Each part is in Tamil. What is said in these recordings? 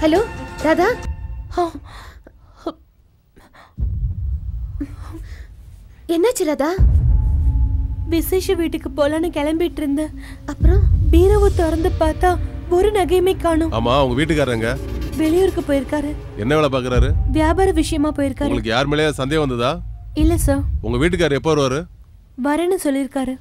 ஹலோ ராதா. என்னாச்சு ராதா? விசேஷ வீட்டுக்கு போலான்னு கிளம்பிட்டு இருந்தேன். அப்புறம் பீரவு திறந்து பார்த்தா ஒரு நகையுமே காணோம். ஆமா, உங்க வீட்டுக்காரங்க வெளியூருக்கு போயிருக்காரு. என்ன வேலை பாக்குறாரு? வியாபார விஷயமா போயிருக்காரு. உங்களுக்கு யார் மேலயே சந்தேகம் வந்ததா? இல்ல சார். உங்க வீட்டுக்காரர் எப்போ வருவாரு? வரேன்னு சொல்லிருக்காரு.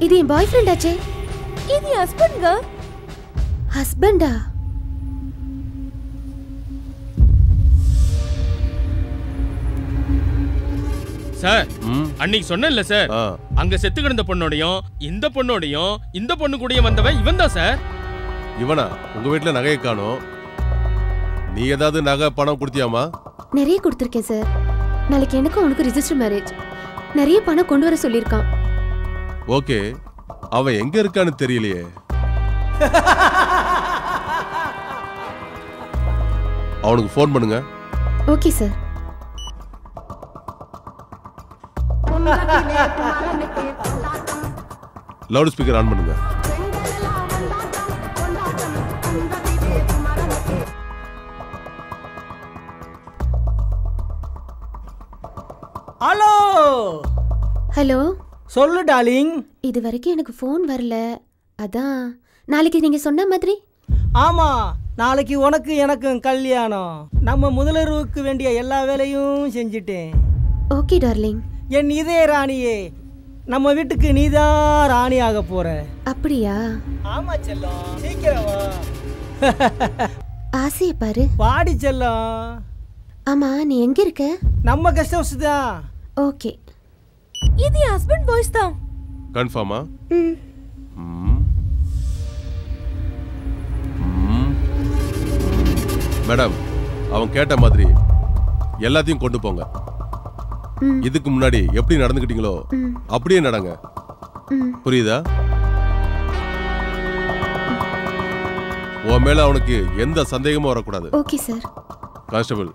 இது என் பாய் ஃப்ரெண்ட் ஆச்சே. இது ஹஸ்பண்ட்ங்க. ஹஸ்பண்டா? சார், அன்னைக்கு சொன்னேன்ல சார், அங்க செத்து கிடந்த பொண்ணோடையும் இந்த பொண்ணோடையும் இந்த பொண்ணு கூடயும் வந்தவன் இவன் தான் சார். இவனா? உங்க வீட்டுல நகையை காணோம். நீ ஏதாவது நகை பணம் கொடுத்தியாமா? நிறைய கொடுத்துருக்கேன் சார். நாளைக்கு எனக்கும் உனக்கு ரிஜிஸ்டர் மேரேஜ். நிறைய பணம் கொண்டு வர சொல்லியிருக்கான். ஓகே, அவன் எங்க இருக்கான்னு தெரியலையே. அவனுக்கு ஃபோன் பண்ணுங்க. Okay sir. Loud speaker on பண்ணுங்க. ஹலோ. ஹலோ. சொல்லு டார்லிங். இது வரைக்கும் எனக்கு ஃபோன் வரல. அதான் நாளைக்கு நீங்க சொன்ன மாதிரி. ஆமா, நாளைக்கு உனக்கு எனக்கும் கல்யாணம். நம்ம முதலருவுக்கு வேண்டிய எல்லா வேலையும் செஞ்சிட்டேன். Okay darling. என் இதே ராணியே, நம்ம வீட்டுக்கு நீதான் ராணி ஆக போற. அப்படியா? ஆமா செல்லம், சீக்கிரம் வா. ஆசைய பாரு. பாடி செல்லம். ஆமா, நீ எங்க இருக்க? நம்ம கெஸ்ட் ஹவுஸ் தான். ஓகே. இது ஹஸ்பண்ட் வாய்ஸ் தான். கன்ஃபார்மா? மேடம், அவன் கேட்ட மாதிரி எல்லாத்தையும் கொண்டு போங்க. இதுக்கு முன்னாடி எப்படி நடந்துக்கிட்டீங்களோ அப்படியே நடங்க. புரியுதா? உன் மேல அவனுக்கு எந்த சந்தேகமும் வரக்கூடாது. Okay sir. கான்ஸ்டபிள்.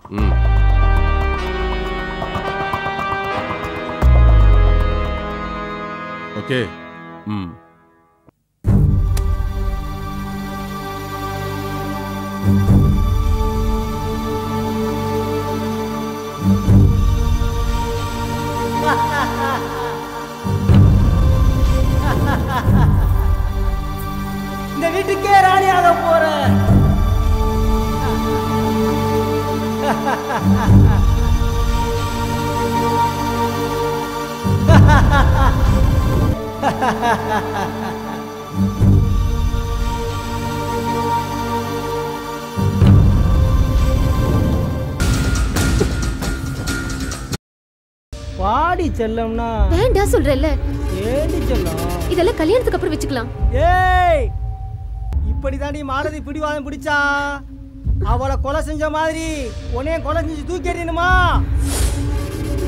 ஓகே. இந்த வீட்டுக்கே ராணியாக போற. பாடி செல்லம்னா வேண்டாம் சொல்றல்ல. ஏடி செல்லம், இதெல்லாம் கல்யாணத்துக்கு அப்புறம் வெச்சுக்கலாம். ஏய், இப்படிதான் நீ மாலதி பிடிவாதம் பிடிச்சா அவளை கொலை செஞ்ச மாதிரி உன்னைய கொலை செஞ்சு தூக்கி எறியணுமா?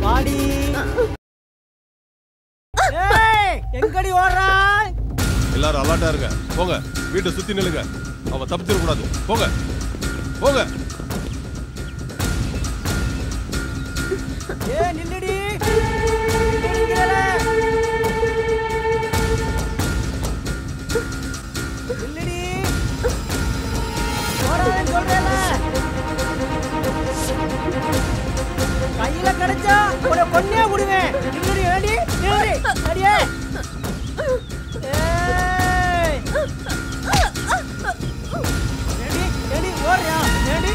பாடி. ஏய், எங்கடி ஓடுறா? எல்லாரும் அலர்ட்டா இருங்க. போங்க, வீட்டை சுத்தி நில்லுங்க. அவன் தப்பிச்சிட கூடாது. போங்க போங்க. ஏ நில்லுடி. நில்லுடி. ஓடாதேன்னு சொல்றேன்ல. கையில கிடைச்சா உன்னை கொன்னே விடுவேன். நில்லுடி. ஏடி நில்லுடி. அடியே. ஏய். ஏடி ஏடி ஓடுறியா? ஏடி.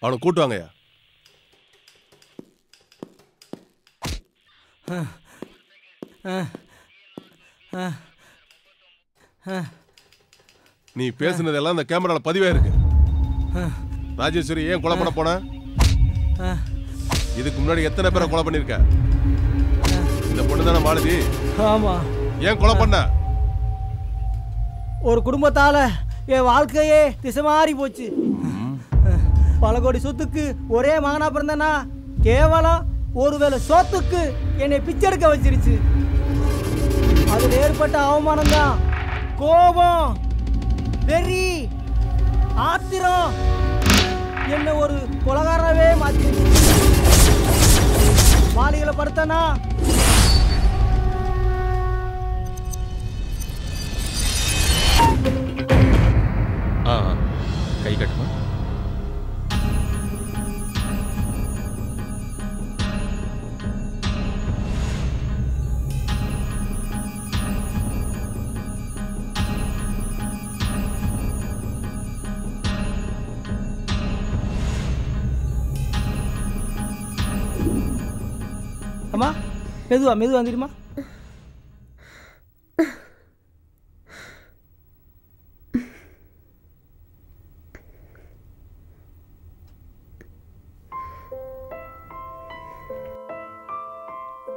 அவனை கூட்டு வாங்கய்யா. நீ பேசுனதெல்லாம் இந்த கேமரால பதிவே இருக்கு. ராஜேஸ்வரி ஏன் கொலை பண்ண போன? இதுக்கு முன்னாடி எத்தனை பேரை கொலை பண்ணிருக்க? இந்த பொண்ணு தானே மாலதி? ஆமா. ஏன் கொலை பண்ண? ஒரு குடும்பத்தால என் வாழ்க்கையே திசை மாறி போச்சு. பல கோடி சொத்துக்கு ஒரே மகனா பிறந்தனா கேவலம் ஒருவேளை சொத்துக்கு என்னை பிச்செடுக்க வச்சிருச்சு. அதில் ஏற்பட்ட அவமானம் தான் கோபம், வெறி, ஆத்திரம் என்ன ஒரு கொலகாரவே மாத்திருச்சு. மாளிகளை படுத்தனா கை கட்டுமா? அம்மா மெதுவா மெதுவா வந்துடுமா.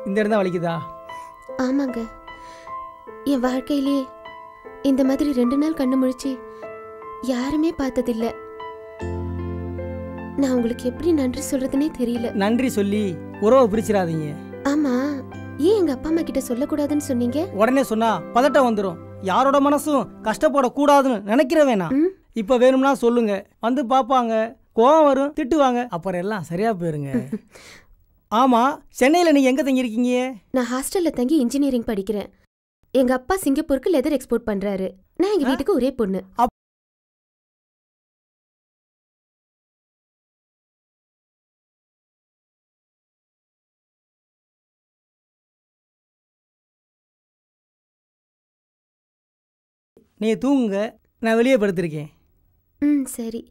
இந்த இடம் தான் வலிக்குதா? ஆமாங்க, என் வாழ்க்கையிலே இந்த மாதிரி 2 நாள் கண்ணு முழிச்சு யாருமே பார்த்ததில்ல. நான் உங்களுக்கு எப்படி நன்றி சொல்றதுனே தெரியல. நன்றி சொல்லி உறவை பிரிச்சிடாதீங்க. ஆமா, ஏன் எங்க அப்பா அம்மா கிட்ட சொல்லக்கூடாதுன்னு சொன்னீங்க? உடனே சொன்னா பதட்டம் வந்துடும். யாரோட மனசும் கஷ்டப்படக்கூடாதுன்னு நினைக்கிற வேணாம். இப்ப வேணும்னா சொல்லுங்க, வந்து பாப்பாங்க, கோவம் வரும், திட்டுவாங்க, அப்புறம் எல்லாம் சரியா போயிருங்க. ஆமா, சென்னையில நீங்க எங்க தங்கியிருக்கீங்க? நான் ஹாஸ்டல்ல தங்கி இன்ஜினியரிங் படிக்கிறேன். எங்க அப்பா சிங்கப்பூருக்கு லெதர் எக்ஸ்போர்ட் பண்றாரு. நான் எங்க வீட்டுக்கு ஒரே பொண்ணு. நீ தூங்குங்க, நான் வெளியே படுத்திருக்கேன். சரி.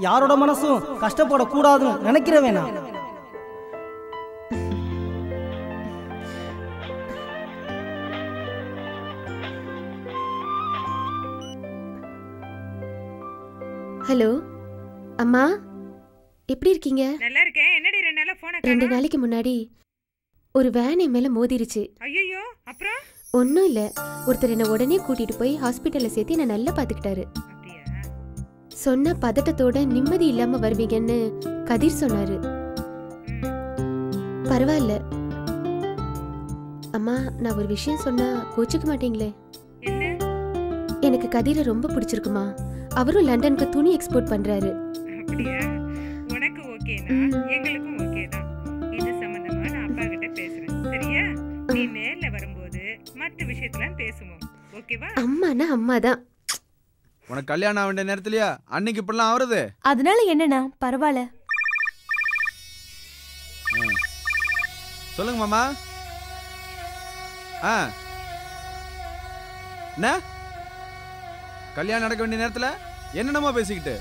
யாரோட மனசும் கஷ்டப்படக்கூடாதுன்னு நினைக்கிற வேணாம். ஹலோ அம்மா, எப்படி இருக்கீங்க? நல்லா இருக்கேன். என்னடி 2 நாளா போன் 2 நாளைக்கு முன்னாடி ஒரு வேன் என் மேல மோதிருச்சு. ஐயோ, அப்புறம்? ஒன்றும் இல்லை, ஒருத்தர் என்னை உடனே கூட்டிட்டு போய் ஹாஸ்பிட்டலில் சேர்த்து என்னை நல்லா பார்த்துக்கிட்டாரு. சொன்ன பதட்டத்தோட நிம்மதி இல்லாம வருவீங்கன்னு கதிர் சொன்னாரு. பரவாயில்ல அம்மா, நான் ஒரு விஷயம் சொன்னா கோச்சிக்க மாட்டீங்களே? எனக்கு கதிரை ரொம்ப பிடிச்சிருக்குமா. அவரும் லண்டனுக்கு துணி எக்ஸ்போர்ட் பண்றாரு. உனக்கு ஓகேனா எங்களுக்கும் ஓகே தான். இது சம்பந்தமா நான் அப்பா கிட்ட பேசுறேன். சரியா? நீ நேர்ல வரும்போது மற்ற விஷயத்தெல்லாம் பேசுவோம். ஓகேவா? அம்மானா அம்மா தான். உனக்கு கல்யாணம் ஆக வேண்டிய நேரத்துலயா அன்னைக்கு இப்படிலாம் ஆவறது? அதனால என்னண்ணா, பரவாயில்ல. சொல்லுங்க மாமா. என்ன கல்யாணம் நடக்க வேண்டிய நேரத்துல என்னென்னமா பேசிக்கிட்டு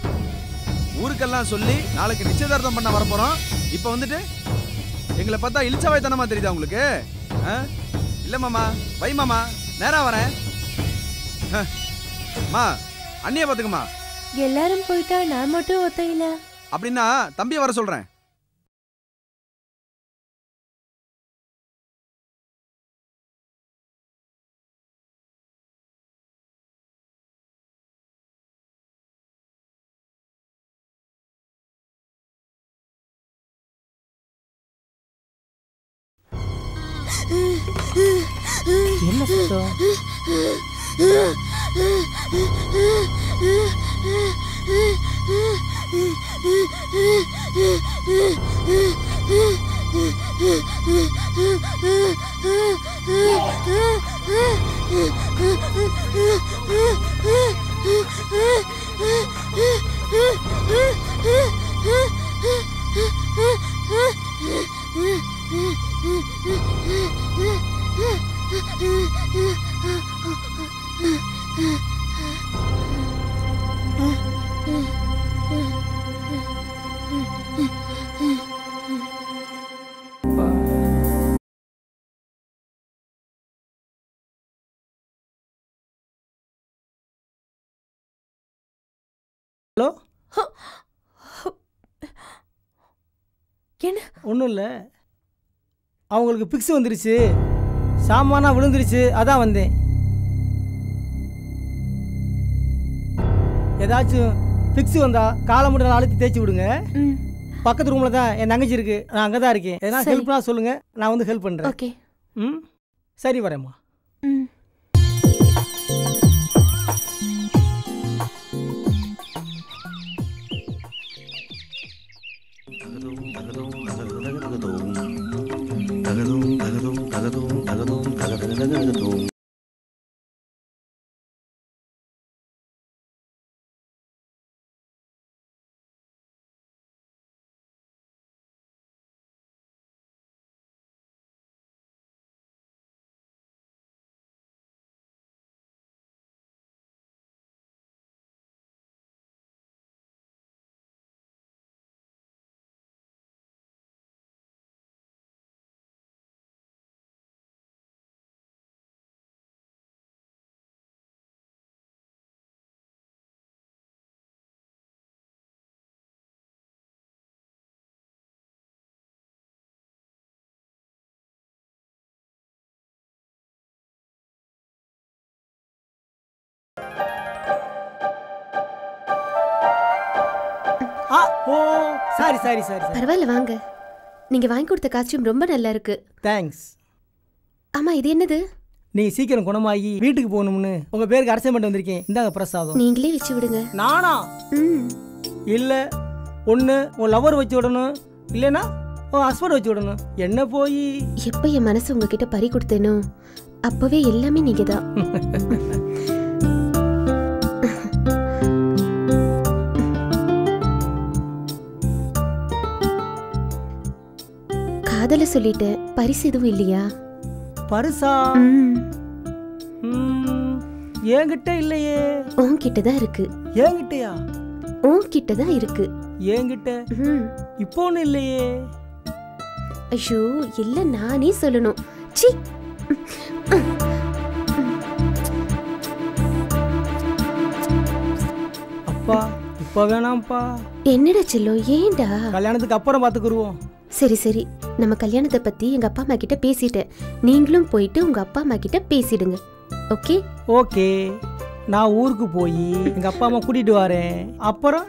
ஊருக்கெல்லாம் சொல்லி நாளைக்கு நிச்சயதார்த்தம் பண்ண வரப்போறோம். இப்ப வந்துட்டு எங்களை பார்த்தா இழிச்சவாய்த்தனமா தெரியுதா உங்களுக்கு? இல்ல மாமா, வை மாமா, நேரா வரேன். மா, அண்ணிய பாத்துக்கமா. எல்லாரும் போயிட்டா நான் மட்டும் ஒத்தையில. அப்படின்னா தம்பியை வர சொல்றேன். என்ன சுத்தம்? ஹலோ என்ன? ஒன்றும் இல்லை, அவங்களுக்கு பிக்ஸ் வந்துருச்சு, சாமானா விழுந்துருச்சு, அதான் வந்தேன். ஏதாச்சும் பிக்ஸ் வந்தா காலை மட்டும் அழுத்தி தேய்ச்சி விடுங்க. பக்கத்து ரூமில் தான் என் தங்கச்சி இருக்கு, நான் அங்கே தான் இருக்கேன். எதனா ஹெல்ப்னா சொல்லுங்க, நான் வந்து ஹெல்ப் பண்ணுறேன். ஓகே. ம் சரி, வரேம்மா. ம். ஓ சாரி சாரி சாரி. பரவாயில்ல, வாங்க. நீங்க வாங்கி கொடுத்த காஸ்டியூம் ரொம்ப நல்லா இருக்கு. தேங்க்ஸ். ஆமா, இது என்னது? நீங்க சீக்கிரம் குணமாகி வீட்டுக்கு போகணும்னு உங்க பேருக்கு அரசை பண்ணிட்டு வந்திருக்கேன். இந்தாங்க பிரசாதம். நீங்களே வச்சு விடுங்க. நானா? இல்லை, ஒன்று உன் லவர் வச்சு விடணும், இல்லைன்னா உன் ஹஸ்பண்ட் வச்சு விடணும். என்ன போய் எப்ப என் மனசு உங்ககிட்ட பறி கொடுத்தேனோ அப்பவே எல்லாமே நீங்க தான். காதல சொல்லிட்டேன், பரிசு எதுவும் இல்லையா? பரிசா? என்கிட்ட இல்லையே. உன்கிட்ட தான் இருக்கு. என்கிட்டயா? உன்கிட்ட தான் இருக்கு. என்கிட்ட இப்போ ஒன்றும் இல்லையே. ஐயோ, இல்ல நானே சொல்லணும். சி, அப்பா இப்ப வேணாம்ப்பா. என்னடா செல்லம், ஏன்டா? கல்யாணத்துக்கு அப்புறம் பார்த்துக்குருவோம். சரி சரி, நம்ம கல்யாணத்தை பத்தி எங்க அப்பா அம்மா கிட்ட பேசிட்டேன். நீங்களும் போயிட்டு உங்க அப்பா அம்மா கிட்ட பேசிடுங்க. ஓகே? ஓகே, நான் ஊருக்கு போய் எங்க அப்பா அம்மா கூட்டிட்டு வரேன். அப்புறம்